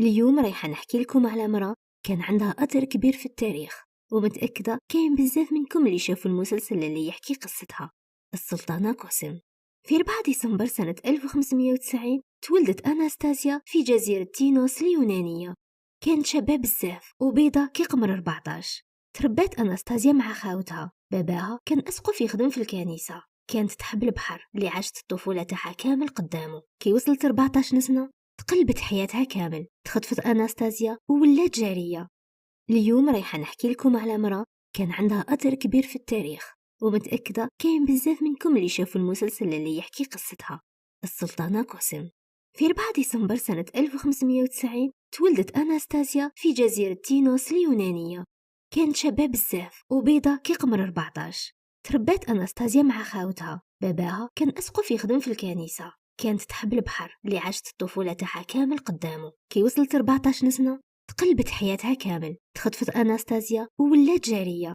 اليوم رايحة نحكي لكم على مرأة كان عندها أثر كبير في التاريخ، ومتأكدة كاين بزاف منكم اللي شافوا المسلسل اللي يحكي قصتها، السلطانة قسم. في 4 ديسمبر سنة 1590 تولدت أناستازيا في جزيرة تينوس اليونانية. كانت شابة بزاف وبيضة كي قمر 14. تربات أناستازيا مع خاوتها. باباها كان أسقف يخدم في الكنيسة. كانت تحب البحر اللي عاشت الطفولة تاعها كامل قدامه. كي وصلت 14 سنة تقلبت حياتها كامل، تخطفت أناستازيا وولات جارية. اليوم رايحة نحكي لكم على مرأة كان عندها أثر كبير في التاريخ، ومتأكدة كاين بزاف منكم اللي شافوا المسلسل اللي يحكي قصتها، السلطانة قسم. في 4 ديسمبر سنة 1590 تولدت أناستازيا في جزيرة تينوس اليونانية. كانت شابة بزاف وبيضة كي قمر 14. تربات أناستازيا مع خاوتها. باباها كان أسقف يخدم في الكنيسة. كانت تحب البحر اللي عاشت الطفولة تاعها كامل قدامه. كي وصلت 14 سنة تقلبت حياتها كامل، تخطفت أناستازيا وولات جارية.